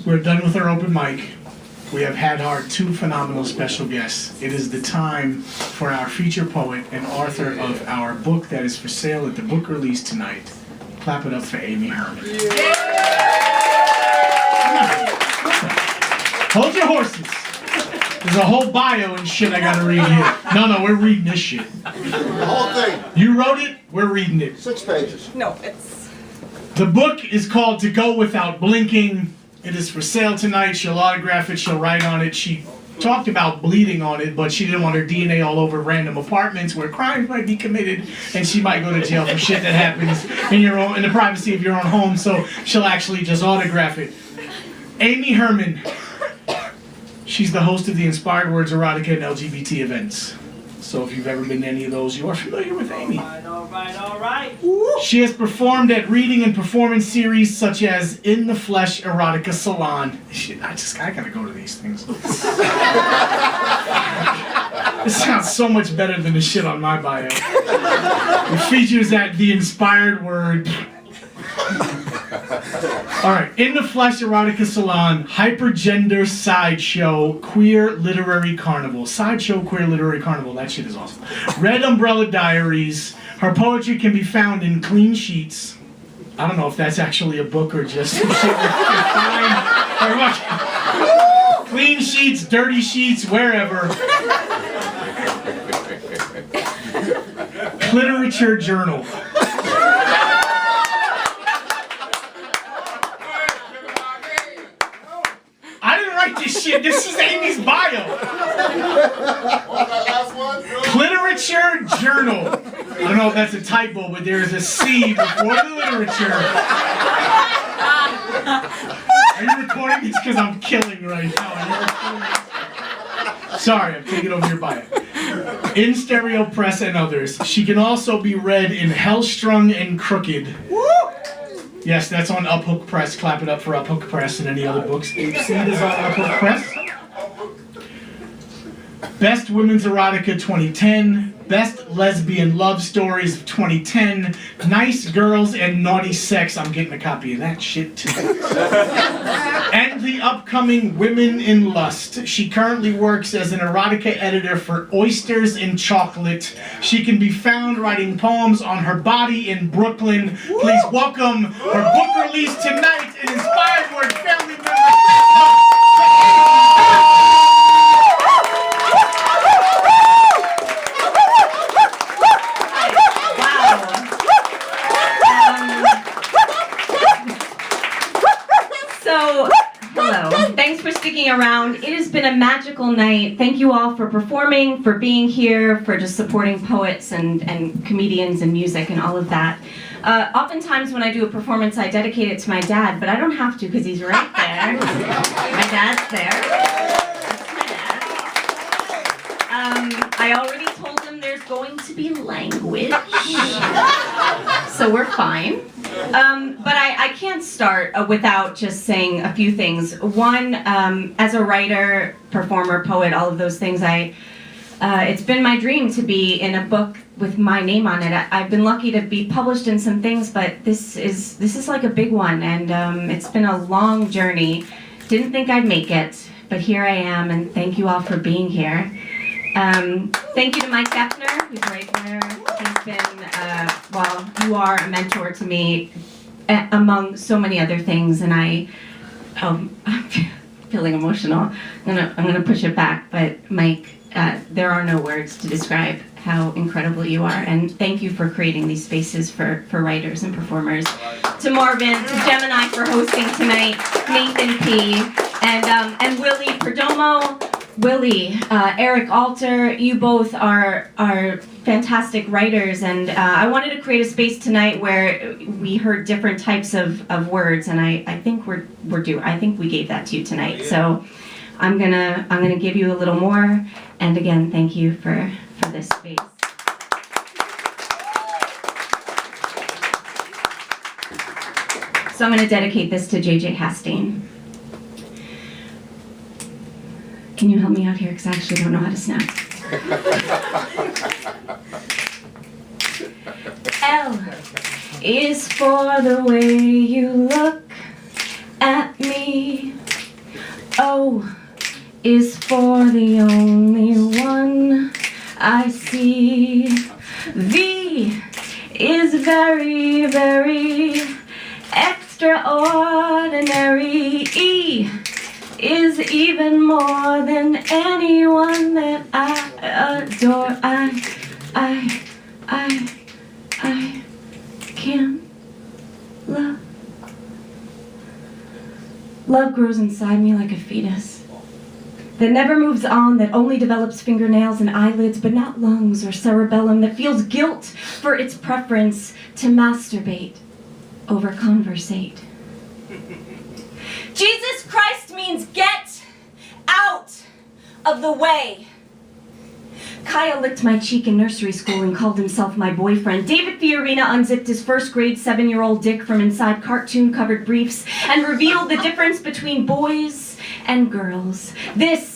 We're done with our open mic. We have had our two phenomenal special guests. It is the time for our feature poet and author of our book that is for sale at the book release tonight. Clap it up for Aimee Herman. Yeah. Hold your horses. There's a whole bio and shit I gotta read here. No, we're reading this shit. The whole thing. You wrote it, we're reading it. 6 pages. No, it's... The book is called To Go Without Blinking. It is for sale tonight. She'll autograph it, she'll write on it. She talked about bleeding on it, but she didn't want her DNA all over random apartments where crimes might be committed, and she might go to jail for shit that happens in the privacy of your own home, so she'll actually just autograph it. Aimee Herman. She's the host of the Inspired Words Erotica and LGBT events. So if you've ever been to any of those, you are familiar with Aimee. All right. She has performed at reading and performance series such as In the Flesh Erotica Salon. Shit, I gotta go to these things. This sounds so much better than the shit on my bio. It features at the Inspired Word. Alright, In the Flesh Erotica Salon, Hypergender Sideshow, Queer Literary Carnival. Sideshow, Queer Literary Carnival, that shit is awesome. Red Umbrella Diaries. Her poetry can be found in Clean Sheets. I don't know if that's actually a book or just some shit Clean Sheets, Dirty Sheets, wherever. Literature Journal. This shit. This is Aimee's bio. Literature Journal. I don't know if that's a typo, but there is a C before the literature. Are you recording this? Because I'm killing right now. Sorry, I'm taking over your bio. In Stereo Press and others. She can also be read in Hellstrung and Crooked. Yes, that's on Uphook Press. Clap it up for Uphook Press and any other books. Seed is on Uphook Press. Best Women's Erotica 2010. Best Lesbian Love Stories of 2010. Nice Girls and Naughty Sex. I'm getting a copy of that shit too. And the upcoming Women in Lust. She currently works as an erotica editor for Oysters and Chocolate. She can be found writing poems on her body in Brooklyn. Please welcome her book release tonight, an Inspired Word family member. Thanks for sticking around. It has been a magical night. Thank you all for performing, for being here, for just supporting poets and comedians and music and all of that. Oftentimes when I do a performance, I dedicate it to my dad, but I don't have to because he's right there. My dad's there. I already told him there's going to be language, so we're fine. But I can't start without just saying a few things. One, as a writer, performer, poet, all of those things, it's been my dream to be in a book with my name on it. I've been lucky to be published in some things, but this is like a big one, and it's been a long journey. Didn't think I'd make it, but here I am, and thank you all for being here. Thank you to Mike Geffner, who's right there. He's been, well, you are a mentor to me among so many other things, and I'm feeling emotional. I'm gonna push it back, but Mike, there are no words to describe how incredible you are, and thank you for creating these spaces for writers and performers. To Marvin, to Gemineye for hosting tonight, Nathan P, and Willie Perdomo. Willie, Eric Alter, you both are fantastic writers, and I wanted to create a space tonight where we heard different types of words, and I think I think we gave that to you tonight. So I'm gonna give you a little more, and again, thank you for this space. So I'm gonna dedicate this to JJ Hastane. Can you help me out here? Because I actually don't know how to snap. L is for the way you look at me. O is for the only one I see. V is very, very extraordinary. E is even more than anyone that I adore. I can love. Love grows inside me like a fetus that never moves on, that only develops fingernails and eyelids, but not lungs or cerebellum, that feels guilt for its preference to masturbate over conversate. Jesus Christ means get out of the way. Kyle licked my cheek in nursery school and called himself my boyfriend. David Fiorina unzipped his first grade 7-year-old dick from inside cartoon-covered briefs and revealed the difference between boys and girls. This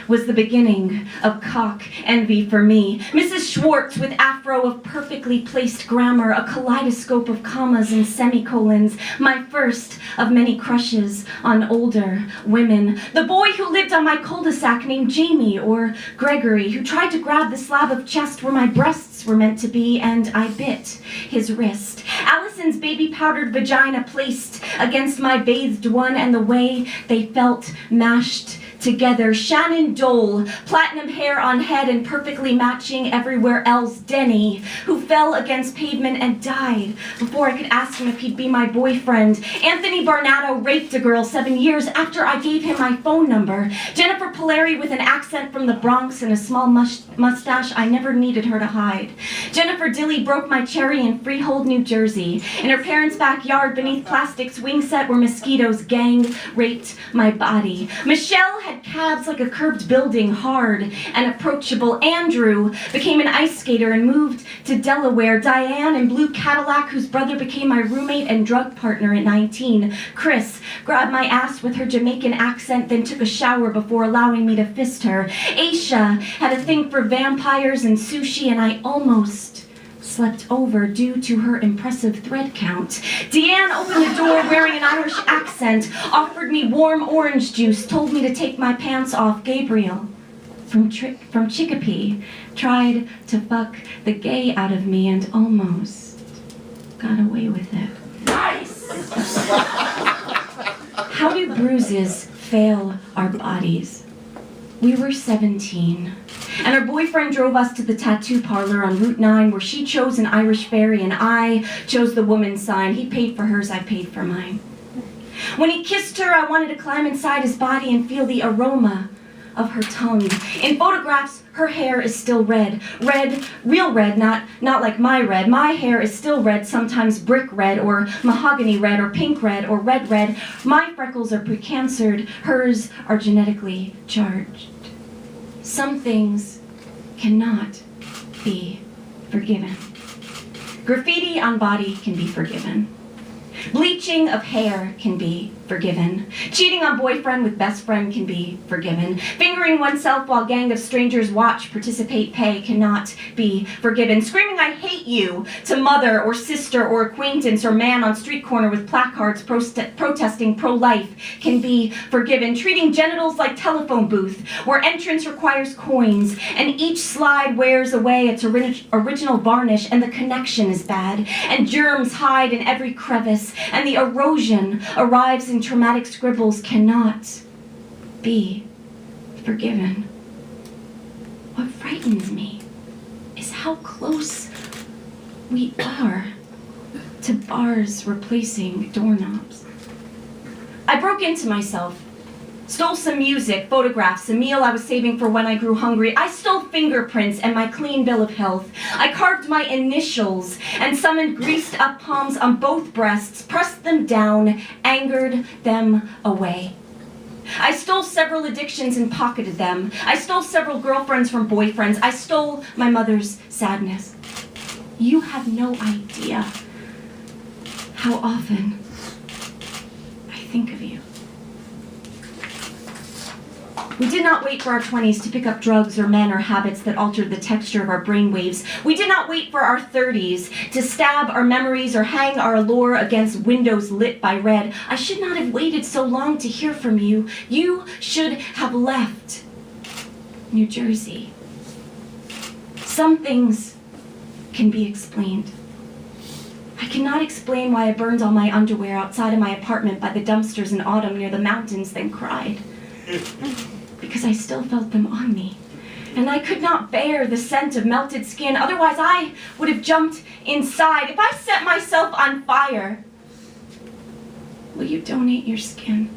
was the beginning of cock envy for me. Mrs. Schwartz with afro of perfectly placed grammar, a kaleidoscope of commas and semicolons, my first of many crushes on older women. The boy who lived on my cul-de-sac named Jamie or Gregory, who tried to grab the slab of chest where my breasts were meant to be, and I bit his wrist. Allison's baby powdered vagina placed against my bathed one, and the way they felt mashed together. Shannon Dole, platinum hair on head and perfectly matching everywhere else. Denny, who fell against pavement and died before I could ask him if he'd be my boyfriend. Anthony Barnato raped a girl 7 years after I gave him my phone number. Jennifer Polari with an accent from the Bronx and a small mustache I never needed her to hide. Jennifer Dilly broke my cherry in Freehold, New Jersey. In her parents' backyard beneath plastic swing set where mosquitoes gang raped my body. Michelle had calves like a curved building, hard and approachable. Andrew became an ice skater and moved to Delaware. Diane in blue Cadillac, whose brother became my roommate and drug partner at 19. Chris grabbed my ass with her Jamaican accent, then took a shower before allowing me to fist her. Aisha had a thing for vampires and sushi, and I almost slept over due to her impressive thread count. Deanne opened the door wearing an Irish accent, offered me warm orange juice, told me to take my pants off. Gabriel from Chicopee tried to fuck the gay out of me and almost got away with it. Nice! How do bruises fail our bodies? We were 17, and her boyfriend drove us to the tattoo parlor on Route 9 where she chose an Irish fairy and I chose the woman's sign. He paid for hers, I paid for mine. When he kissed her, I wanted to climb inside his body and feel the aroma of her tongue. In photographs, her hair is still red. Red, real red, not like my red. My hair is still red, sometimes brick red or mahogany red or pink red or red red. My freckles are precancered, hers are genetically charged. Some things cannot be forgiven. Graffiti on body can be forgiven. Bleaching of hair can be forgiven. Cheating on boyfriend with best friend can be forgiven. Fingering oneself while gang of strangers watch, participate, pay cannot be forgiven. Screaming I hate you to mother or sister or acquaintance or man on street corner with placards protesting pro-life can be forgiven. Treating genitals like telephone booth where entrance requires coins and each slide wears away its original varnish and the connection is bad and germs hide in every crevice and the erosion arrives in traumatic scribbles cannot be forgiven. What frightens me is how close we are to bars replacing doorknobs. I broke into myself, stole some music, photographs, a meal I was saving for when I grew hungry. I stole fingerprints and my clean bill of health. I carved my initials and summoned greased up palms on both breasts, pressed them down, angered them away. I stole several addictions and pocketed them. I stole several girlfriends from boyfriends. I stole my mother's sadness. You have no idea how often I think of you. We did not wait for our 20s to pick up drugs or men or habits that altered the texture of our brainwaves. We did not wait for our 30s to stab our memories or hang our allure against windows lit by red. I should not have waited so long to hear from you. You should have left New Jersey. Some things can be explained. I cannot explain why I burned all my underwear outside of my apartment by the dumpsters in autumn near the mountains, then cried. Because I still felt them on me. And I could not bear the scent of melted skin, otherwise I would have jumped inside. If I set myself on fire, will you donate your skin?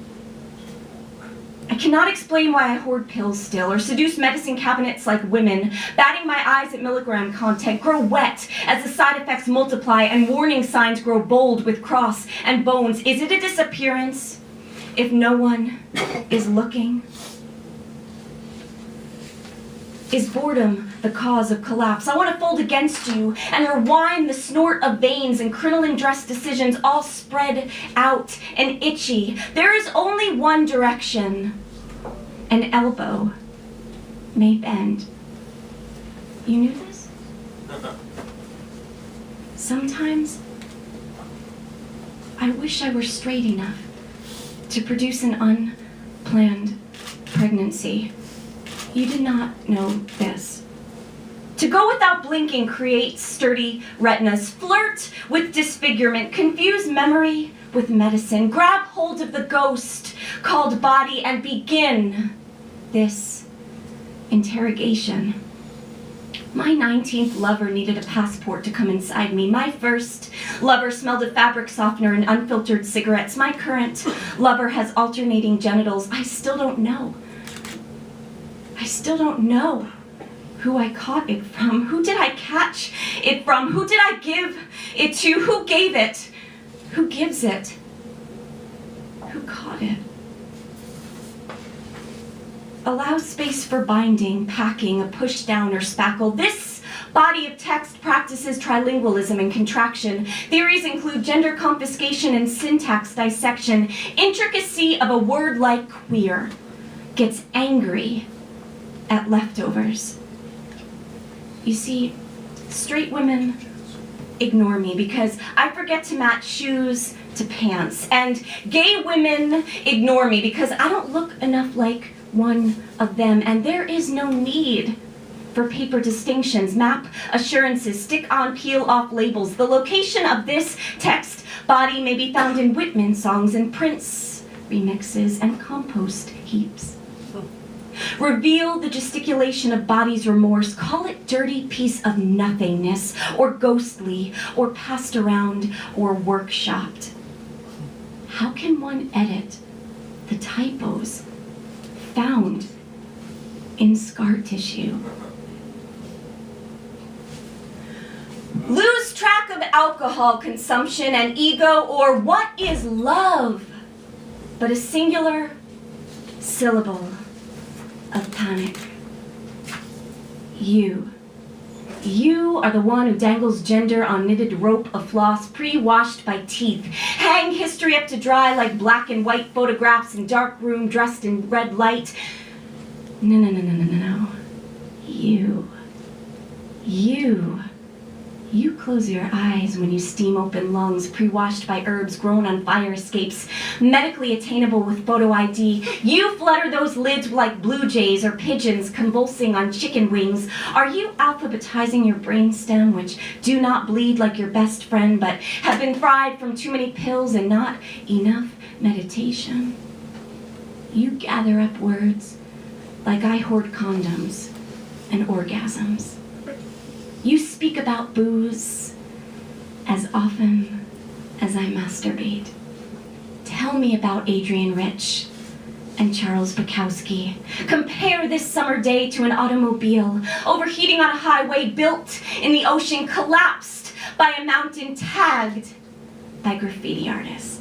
I cannot explain why I hoard pills still, or seduce medicine cabinets like women, batting my eyes at milligram content, grow wet as the side effects multiply and warning signs grow bold with cross and bones. Is it a disappearance if no one is looking? Is boredom the cause of collapse? I want to fold against you and rewind the snort of veins and crinoline dress decisions all spread out and itchy. There is only one direction. An elbow may bend. You knew this? Sometimes I wish I were straight enough to produce an unplanned pregnancy. You did not know this. To go without blinking creates sturdy retinas, flirt with disfigurement, confuse memory with medicine, grab hold of the ghost called body and begin this interrogation. My 19th lover needed a passport to come inside me. My first lover smelled of fabric softener and unfiltered cigarettes. My current lover has alternating genitals. I still don't know. I still don't know who I caught it from. Who did I catch it from? Who did I give it to? Who gave it? Who gives it? Who caught it? Allow space for binding, packing, a push down or spackle. This body of text practices trilingualism and contraction. Theories include gender confiscation and syntax dissection. Intricacy of a word like queer gets angry at leftovers. You see, straight women ignore me because I forget to match shoes to pants, and gay women ignore me because I don't look enough like one of them, and there is no need for paper distinctions, map assurances, stick on, peel off labels. The location of this text body may be found in Whitman songs and Prince remixes and compost heaps. Reveal the gesticulation of body's remorse. Call it dirty piece of nothingness, or ghostly, or passed around, or workshopped. How can one edit the typos found in scar tissue? Lose track of alcohol consumption and ego, or what is love but a singular syllable of panic? You are the one who dangles gender on knitted rope of floss, pre-washed by teeth. Hang history up to dry like black and white photographs in dark room dressed in red light. No. You close your eyes when you steam open lungs, pre-washed by herbs grown on fire escapes, medically attainable with photo ID. You flutter those lids like blue jays or pigeons convulsing on chicken wings. Are you alphabetizing your brainstem, which do not bleed like your best friend, but have been fried from too many pills and not enough meditation? You gather up words like I hoard condoms and orgasms. You speak about booze as often as I masturbate. Tell me about Adrian Rich and Charles Bukowski. Compare this summer day to an automobile overheating on a highway built in the ocean, collapsed by a mountain, tagged by graffiti artists.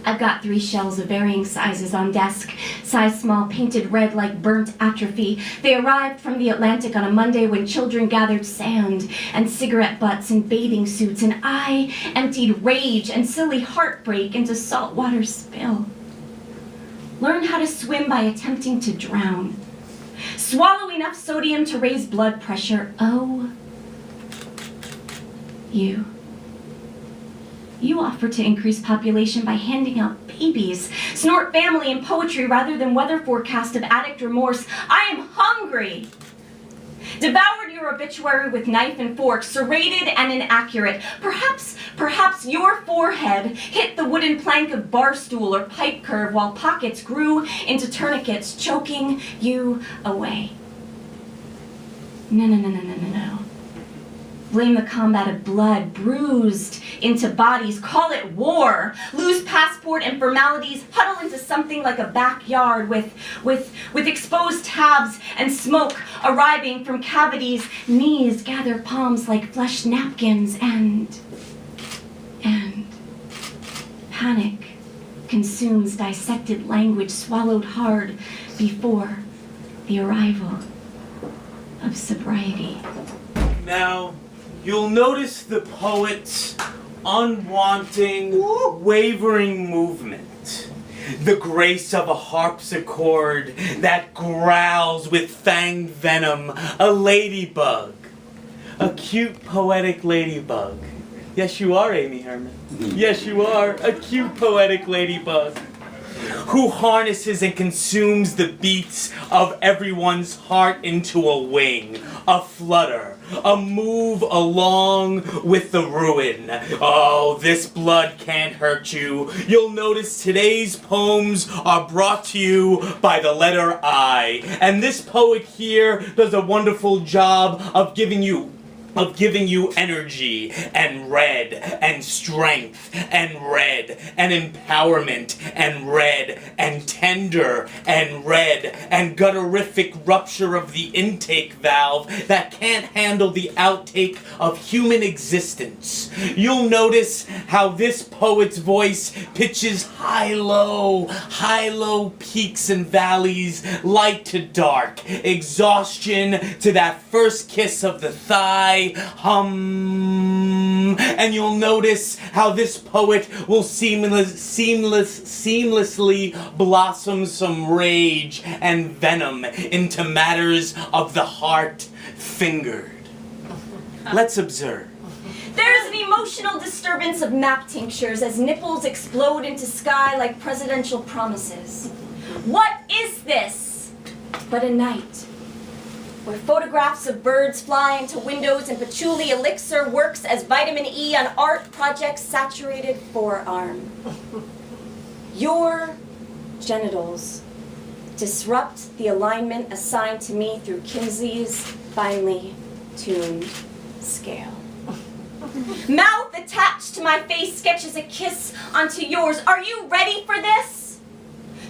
I've got 3 shells of varying sizes on desk, size small, painted red like burnt atrophy. They arrived from the Atlantic on a Monday when children gathered sand and cigarette butts and bathing suits, and I emptied rage and silly heartbreak into saltwater spill. Learn how how to swim by attempting to drown. Swallow enough sodium to raise blood pressure. Oh, You offer to increase population by handing out babies. Snort family and poetry rather than weather forecast of addict remorse. I am hungry. Devoured your obituary with knife and fork, serrated and inaccurate. Perhaps your forehead hit the wooden plank of bar stool or pipe curve while pockets grew into tourniquets, choking you away. No. Blame the combat of blood, bruised into bodies, call it war. Lose passport and formalities, huddle into something like a backyard with exposed tabs and smoke arriving from cavities. Knees gather palms like flesh napkins and panic consumes dissected language swallowed hard before the arrival of sobriety. Now, you'll notice the poet's unwanting, wavering movement. The grace of a harpsichord that growls with fanged venom, a ladybug. A cute, poetic ladybug. Yes, you are, Aimee Herman. Yes, you are, a cute, poetic ladybug. Who harnesses and consumes the beats of everyone's heart into a wing, a flutter, a move along with the ruin. Oh, this blood can't hurt you. You'll notice today's poems are brought to you by the letter I. And this poet here does a wonderful job of giving you energy and red and strength and red and empowerment and red and tender and red and gutterific rupture of the intake valve that can't handle the outtake of human existence. You'll notice how this poet's voice pitches high-low peaks and valleys, light to dark, exhaustion to that first kiss of the thigh, hum, and you'll notice how this poet will seamlessly blossom some rage and venom into matters of the heart fingered. Let's observe. There's an emotional disturbance of map tinctures as nipples explode into sky like presidential promises. What is this but a night where photographs of birds fly into windows and patchouli elixir works as vitamin E on art project's saturated forearm? Your genitals disrupt the alignment assigned to me through Kinsey's finely tuned scale. Mouth attached to my face sketches a kiss onto yours. Are you ready for this?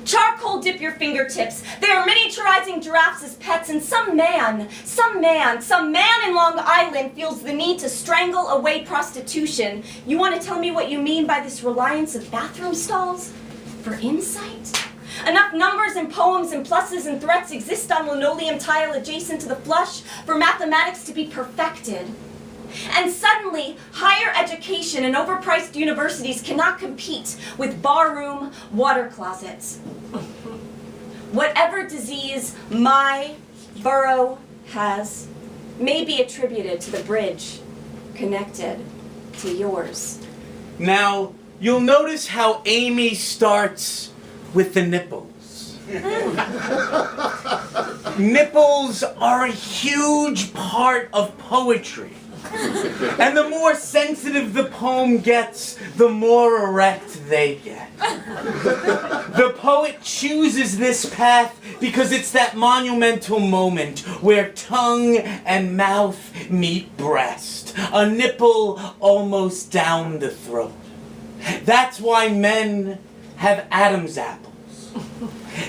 Charcoal dip your fingertips. They are miniaturizing giraffes as pets, and some man in Long Island feels the need to strangle away prostitution. You want to tell me what you mean by this reliance of bathroom stalls for insight? Enough numbers and poems and pluses and threats exist on linoleum tile adjacent to the flush for mathematics to be perfected. And suddenly, higher education and overpriced universities cannot compete with barroom water closets. Whatever disease my borough has may be attributed to the bridge connected to yours. Now, you'll notice how Aimee starts with the nipples. Nipples are a huge part of poetry. And the more sensitive the poem gets, the more erect they get. The poet chooses this path because it's that monumental moment where tongue and mouth meet breast, a nipple almost down the throat. That's why men have Adam's apples.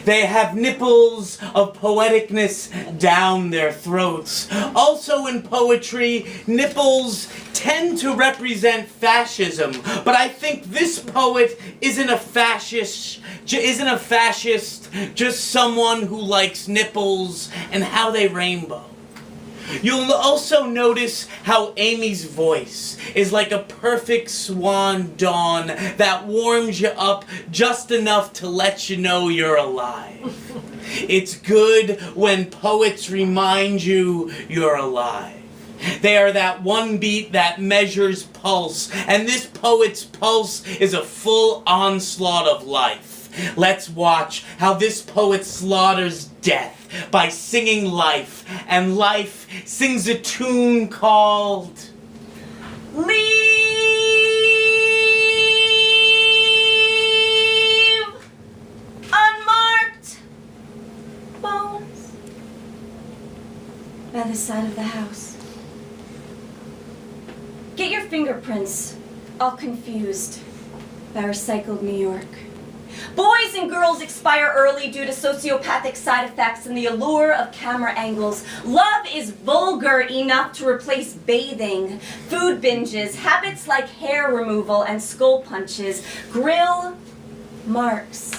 They have nipples of poeticness down their throats. Also in poetry, nipples tend to represent fascism, but I think this poet isn't a fascist, just someone who likes nipples and how they rainbow. You'll also notice how Aimee's voice is like a perfect swan dawn that warms you up just enough to let you know you're alive. It's good when poets remind you you're alive. They are that one beat that measures pulse, and this poet's pulse is a full onslaught of life. Let's watch how this poet slaughters death by singing life, and life sings a tune called Leave unmarked bones by the side of the house. Get your fingerprints all confused by recycled New York. Boys and girls expire early due to sociopathic side effects and the allure of camera angles. Love is vulgar enough to replace bathing, food binges, habits like hair removal and skull punches, grill marks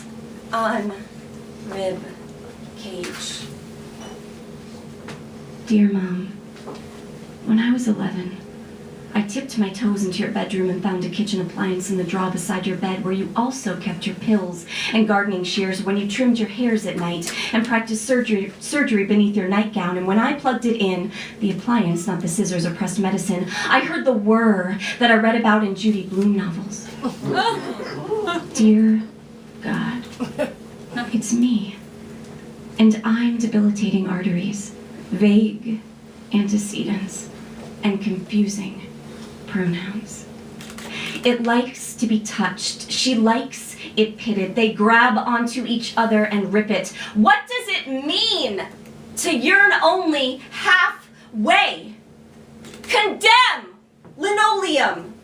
on rib cage. Dear Mom, when I was 11, I tipped my toes into your bedroom and found a kitchen appliance in the drawer beside your bed where you also kept your pills and gardening shears when you trimmed your hairs at night and practiced surgery beneath your nightgown. And when I plugged it in, the appliance, not the scissors or pressed medicine, I heard the whir that I read about in Judy Blume novels. Dear God, it's me. And I'm debilitating arteries, vague antecedents, and confusing pronouns. It likes to be touched. She likes it pitted. They grab onto each other and rip it. What does it mean to yearn only halfway? Condemn linoleum.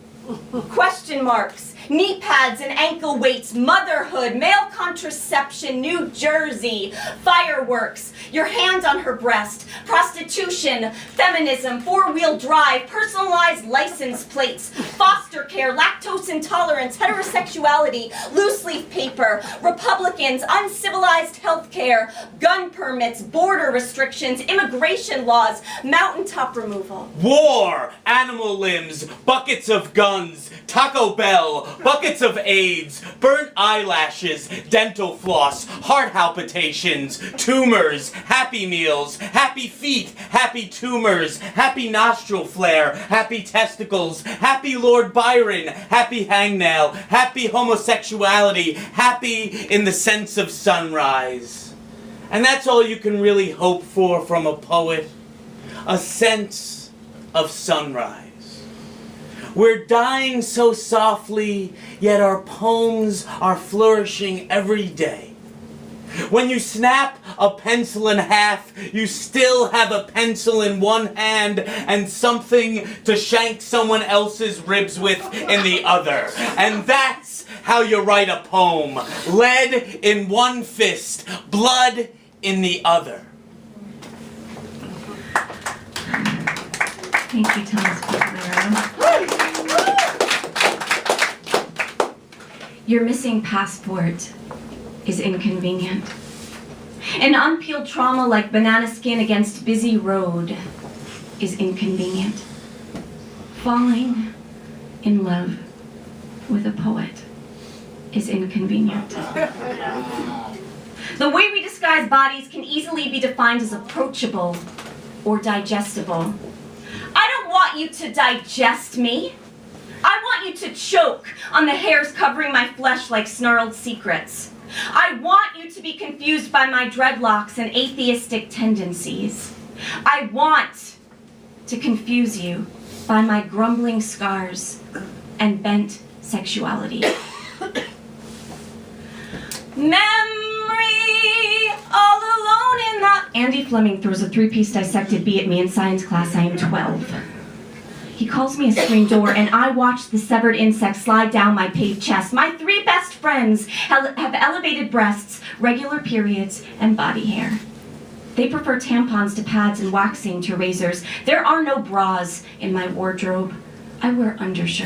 Question marks. Knee pads and ankle weights, motherhood, male contraception, New Jersey, fireworks, your hand on her breast, prostitution, feminism, four-wheel drive, personalized license plates, foster care, lactose intolerance, heterosexuality, loose-leaf paper, Republicans, uncivilized healthcare, gun permits, border restrictions, immigration laws, mountaintop removal. war, animal limbs, buckets of guns, Taco Bell, buckets of AIDS, burnt eyelashes, dental floss, heart palpitations, tumors, happy meals, happy feet, happy tumors, happy nostril flare, happy testicles, happy Lord Byron, happy hangnail, happy homosexuality, happy in the sense of sunrise. And that's all you can really hope for from a poet, a sense of sunrise. We're dying so softly, yet our poems are flourishing every day. When you snap a pencil in half, you still have a pencil in one hand and something to shank someone else's ribs with in the other. And that's how you write a poem. Lead in one fist, blood in the other. Thank you, Thomas Fucaloro. Your missing passport is inconvenient. An unpeeled trauma like banana skin against busy road is inconvenient. Falling in love with a poet is inconvenient. The way we disguise bodies can easily be defined as approachable or digestible. I don't want you to digest me. I want you to choke on the hairs covering my flesh like snarled secrets. I want you to be confused by my dreadlocks and atheistic tendencies. I want to confuse you by my grumbling scars and bent sexuality. Memory, all alone in the... Andy Fleming throws a three-piece dissected bee at me in science class. I am 12. He calls me a screen door, and I watch the severed insect slide down my paved chest. My three best friends have elevated breasts, regular periods, and body hair. They prefer tampons to pads and waxing to razors. There are no bras in my wardrobe. I wear undershirts.